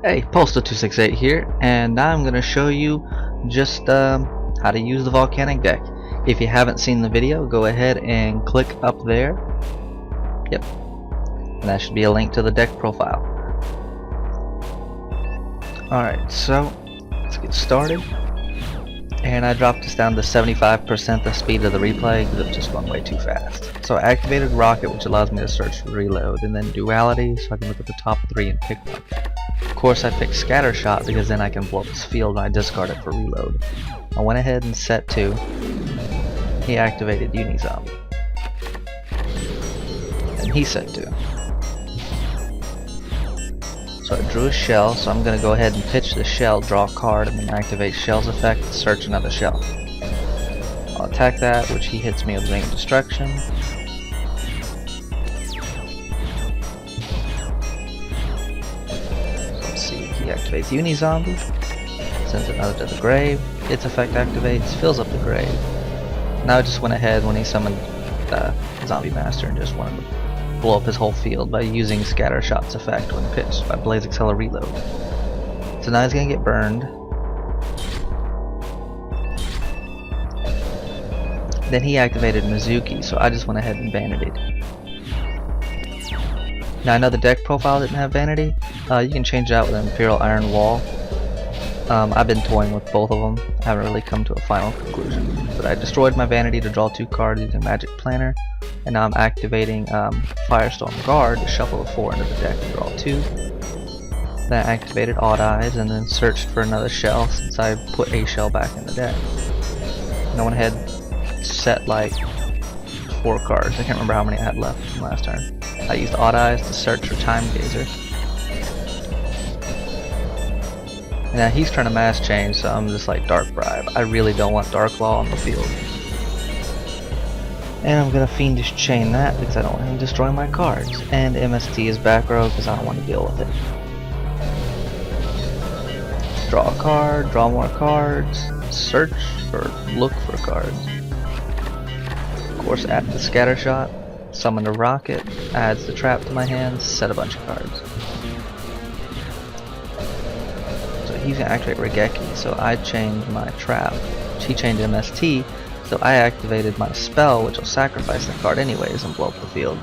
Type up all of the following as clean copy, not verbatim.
Hey, Postal268 here, and now I'm going to show you just how to use the volcanic deck. If you haven't seen the video, go ahead and click up there. Yep, and that should be a link to the deck profile. Alright, so let's get started. And I dropped this down to 75% the speed of the replay because it's just going way too fast. So I activated Rocket, which allows me to search for reload, and then Duality, so I can look at the top 3 and pick one. Of course, I picked Scatter Shot because then I can blow up his field and I discard it for reload. I went ahead and set 2. He activated Unizombie. And he set 2. So I drew a shell, so I'm going to go ahead and pitch the shell, draw a card, and then activate Shell's effect to search another shell. I'll attack that, which he hits me with Ring of Destruction. Let's see, he activates Unizombie, sends another to the grave, its effect activates, fills up the grave. Now I just went ahead when he summoned Zombie Master and just wanted to blow up his whole field by using Scatter Shot's effect when pitched by Blaze Acceler Reload. So now he's gonna get burned. Then he activated Mizuki, so I just went ahead and vanity'd. Now I know the deck profile didn't have vanity. You can change it out with an Imperial Iron Wall. I've been toying with both of them. I haven't really come to a final conclusion. But I destroyed my vanity to draw 2 cards using Magic Planner. And now I'm activating Firestorm Guard to shuffle a 4 into the deck and draw 2. Then I activated Odd Eyes and then searched for another shell since I put a shell back in the deck. And I went ahead and set like 4 cards. I can't remember how many I had left from last turn. I used Odd Eyes to search for Time Gazer. And now he's trying to mass change, so I'm just like Dark Bribe. I really don't want Dark Law on the field. And I'm gonna Fiendish Chain that because I don't want him to destroy my cards. And MST is back row because I don't want to deal with it. Draw a card, draw more cards, search or look for cards. Of course, add the Scatter Shot, summon a Rocket, adds the trap to my hand, set a bunch of cards. So he's gonna activate Regeki, so I changed my trap. He changed MST. So I activated my spell, which will sacrifice the card anyways and blow up the field.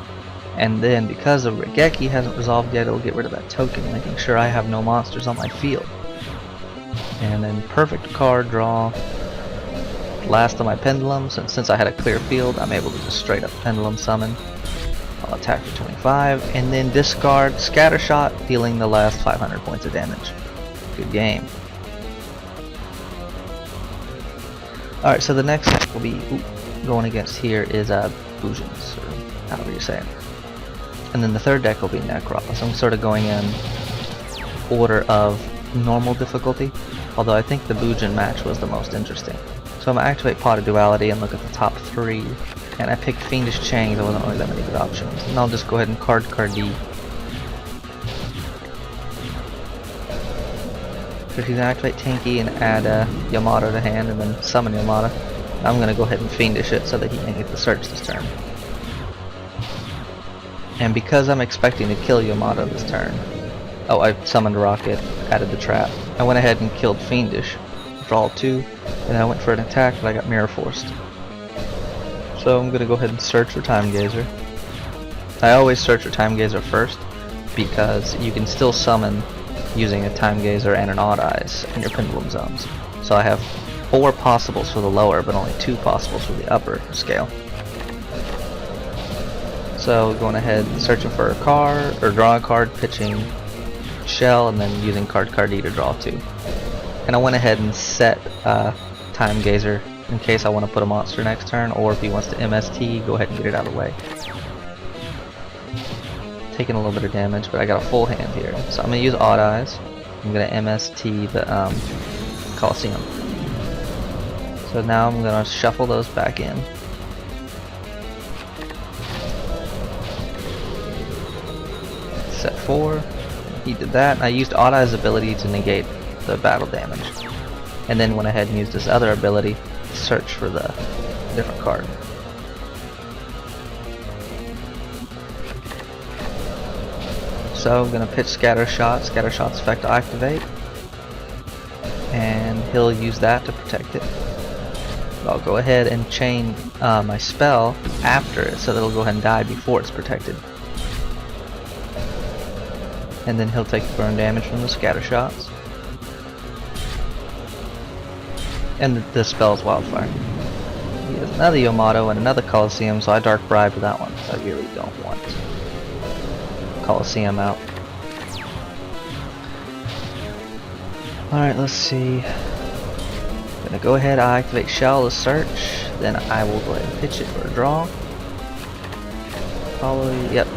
And then because the Regeki hasn't resolved yet, it'll get rid of that token, making sure I have no monsters on my field. And then perfect card draw. Last of my pendulums, and since I had a clear field, I'm able to just straight up pendulum summon. I'll attack for 25, and then discard Scatter Shot, dealing the last 500 points of damage. Good game. Alright, so the next deck we'll be going against here is Bujins, or however you say it. And then the third deck will be Nekroz. I'm sort of going in order of normal difficulty, although I think the Bujin match was the most interesting. So I'm going to activate Pot of Duality and look at the top 3, and I picked Fiendish Chain, there wasn't really that many good options. And I'll just go ahead and card D. So he's going to activate Tanky and add Yamato to hand and then summon Yamato. I'm going to go ahead and Fiendish it so that he can get the search this turn. And because I'm expecting to kill Yamato this turn, oh, I summoned Rocket, added the trap. I went ahead and killed Fiendish, draw 2, and I went for an attack but I got Mirror Forced. So I'm going to go ahead and search for Time Gazer. I always search for Time Gazer first because you can still summon using a Time Gazer and an Odd Eyes in your pendulum zones. So I have 4 possibles for the lower, but only 2 possibles for the upper scale. So going ahead and searching for a card, or drawing a card, pitching Shell, and then using card D to draw 2. And I went ahead and set Time Gazer in case I want to put a monster next turn, or if he wants to MST, go ahead and get it out of the way. Taking a little bit of damage, but I got a full hand here. So I'm going to use Odd Eyes. I'm going to MST the Coliseum. So now I'm going to shuffle those back in. Set 4. He did that, and I used Odd Eyes' ability to negate the battle damage. And then went ahead and used this other ability to search for the different card. So I'm gonna pitch Scatter Shot's effect to activate, and he'll use that to protect it. I'll go ahead and chain my spell after it, so that it'll go ahead and die before it's protected. And then he'll take the burn damage from the Scatter Shots. And the spell's Wildfire. He has another Yamato and another Colosseum, so I Dark Bribe to that one, because I really don't want Colosseum out. Alright, let's see. I'm gonna go ahead, I activate Shell to search, then I will go ahead and pitch it for a draw. Probably, yep.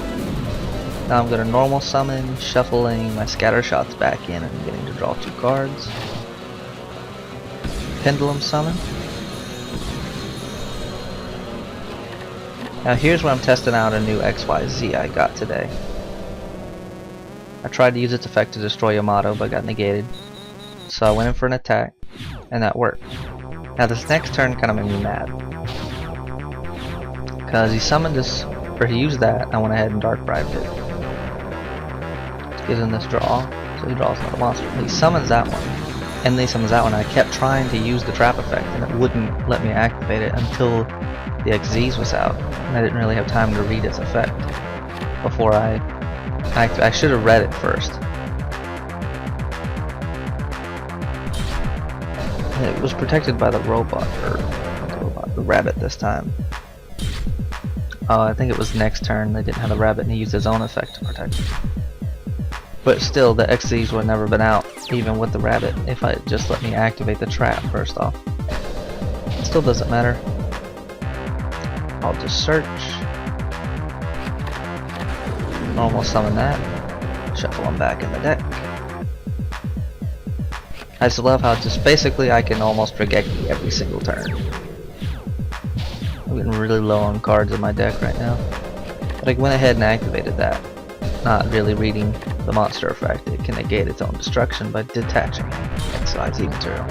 Now I'm gonna normal summon, shuffling my Scatter Shots back in and getting to draw 2 cards. Pendulum summon. Now here's where I'm testing out a new XYZ I got today. I tried to use its effect to destroy Yamato, but got negated. So I went in for an attack, and that worked. Now this next turn kind of made me mad, because he summoned this, or he used that, and I went ahead and Dark Bribed it. Let's get in this draw, so he draws another monster. He summons that one, and then he summons that one. I kept trying to use the trap effect, and it wouldn't let me activate it until the XZs was out, and I didn't really have time to read its effect before I should have read it first. It was protected by the robot, or the rabbit this time. I think it was next turn they didn't have the rabbit and he used his own effect to protect it. But still, the XZs would have never been out, even with the rabbit, if I just let me activate the trap first off. It still doesn't matter. I'll just search. Normal summon that. Shuffle them back in the deck. I just love how just basically I can almost Regeki every single turn. I'm getting really low on cards in my deck right now. But I went ahead and activated that. Not really reading the monster effect. It can negate its own destruction by detaching XYZ material.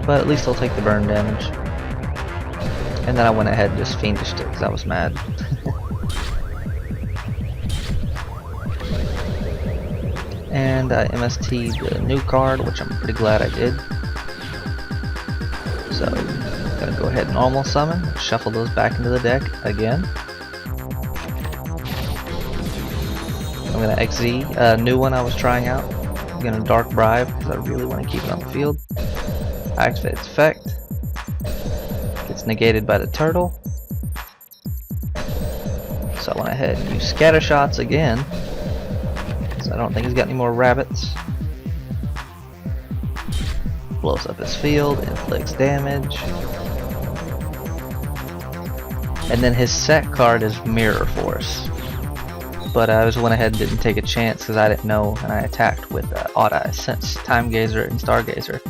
But at least I'll take the burn damage. And then I went ahead and just fiendished it because I was mad. And I MST'd the new card, which I'm pretty glad I did. So, I'm gonna go ahead and normal summon, shuffle those back into the deck again. I'm gonna XZ, new one I was trying out. I'm gonna Dark Bribe because I really want to keep it on the field. Activate its effect. Gets negated by the turtle. So I went ahead and used Scatter Shots again. I don't think he's got any more rabbits. Blows up his field, inflicts damage. And then his set card is Mirror Force. But I just went ahead and didn't take a chance because I didn't know, and I attacked with Odd Eyes, since Time Gazer and Stargazer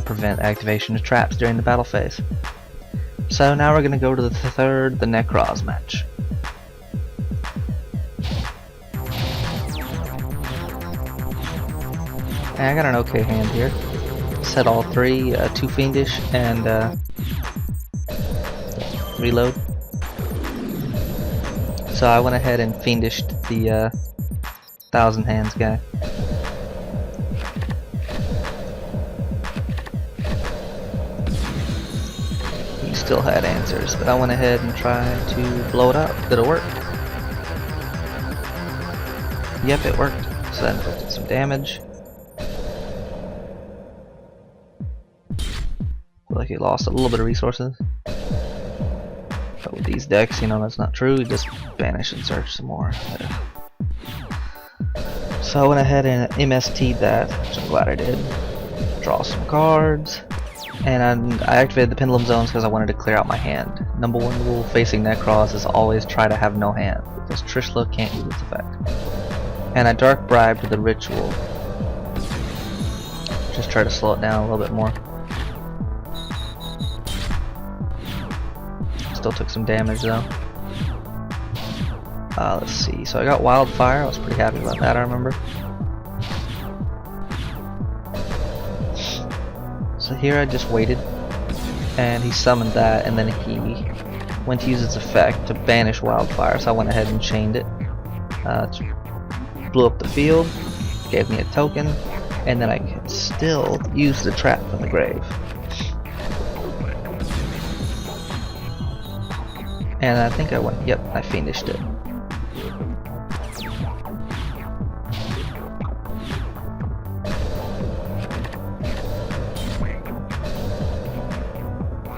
prevent activation of traps during the battle phase. So now we're going to go to the third, the Nekroz match. I got an okay hand here. Set all three, 2 Fiendish and reload. So I went ahead and Fiendished the 1000 Hands guy. He still had answers, but I went ahead and tried to blow it up. Did it work? Yep, it worked. So that inflicted some damage. Like he lost a little bit of resources. But with these decks, you know, that's not true. You just banish and search some more. So I went ahead and MST'd that, which I'm glad I did. Draw some cards. And I activated the Pendulum Zones because I wanted to clear out my hand. Number 1 rule facing Nekroz is always try to have no hand, because Trishla can't use its effect. And I Dark Bribed the Ritual. Just try to slow it down a little bit more. Still took some damage though. Let's see, so I got Wildfire. I was pretty happy about that, I remember. So here I just waited, and he summoned that, and then he went to use its effect to banish Wildfire, so I went ahead and chained it. blew up the field, gave me a token, and then I can still use the trap from the grave. And I think I went, yep, I finished it.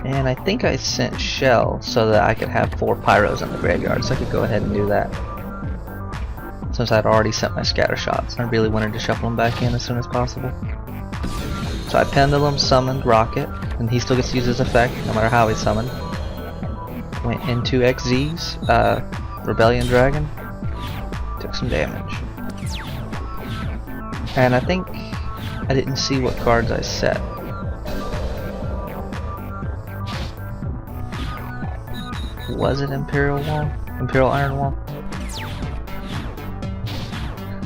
And I think I sent Shell so that I could have 4 pyros in the graveyard, so I could go ahead and do that. Since I'd already sent my scatter shots, I really wanted to shuffle them back in as soon as possible. So I Pendulum, summoned Rocket, and he still gets to use his effect no matter how he's summoned. Went into XZ's, Rebellion Dragon, took some damage. And I think I didn't see what cards I set. Was it Imperial Wall? Imperial Iron Wall?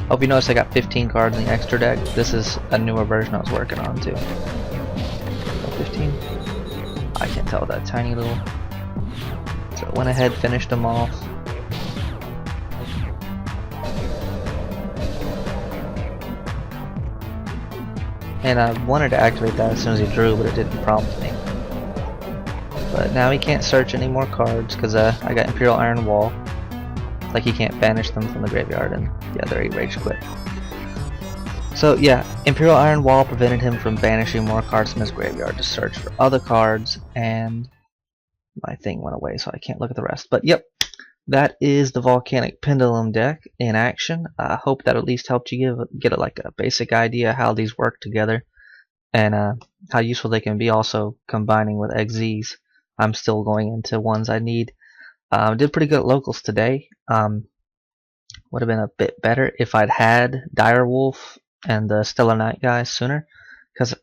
Hope you notice I got 15 cards in the extra deck. This is a newer version I was working on too. 15? I can't tell that tiny little. So I went ahead, finished them off. And I wanted to activate that as soon as he drew, but it didn't prompt me. But now he can't search any more cards because I got Imperial Iron Wall. Like he can't banish them from the graveyard, and yeah, there he rage quit. So yeah, Imperial Iron Wall prevented him from banishing more cards from his graveyard to search for other cards, and my thing went away, so I can't look at the rest. But yep, that is the Volcanic Pendulum deck in action. I hope that at least helped you get like a basic idea how these work together, and how useful they can be also combining with XZs. I'm still going into ones I need. Did pretty good at locals today. Would have been a bit better if I'd had Direwolf and the Stellar Knight guys sooner, because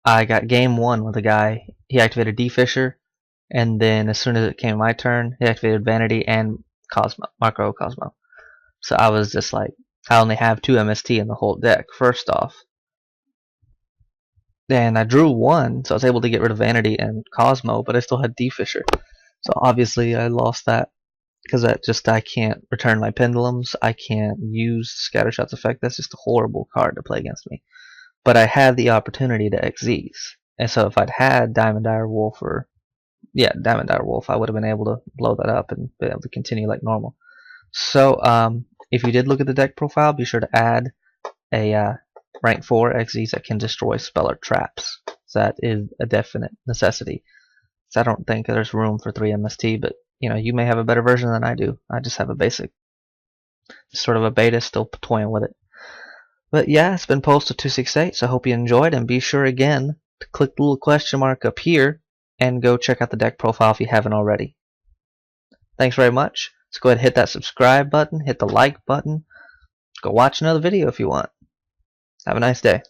I got game 1 with a guy. He activated D-Fisher, and then as soon as it came my turn, he activated Vanity and Cosmo, Micro Cosmo. So I was just like, I only have 2 MST in the whole deck, first off. And I drew 1, so I was able to get rid of Vanity and Cosmo, but I still had D-Fisher. So obviously I lost that, because I can't return my Pendulums, I can't use Scattershot's effect. That's just a horrible card to play against me. But I had the opportunity to XZs, and so if I'd had Diamond Direwolf Diamond Direwolf, I would have been able to blow that up and be able to continue like normal. So if you did look at the deck profile, be sure to add a rank 4 XZs that can destroy spell or traps. So that is a definite necessity. So I don't think there's room for 3 MST, but you may have a better version than I do. I just have a basic, sort of a beta, still toying with it. But yeah, it's been Postal268, so I hope you enjoyed, and be sure again to click the little question mark up here and go check out the deck profile if you haven't already. Thanks very much. Let's go ahead and hit that subscribe button, hit the like button, go watch another video if you want. Have a nice day.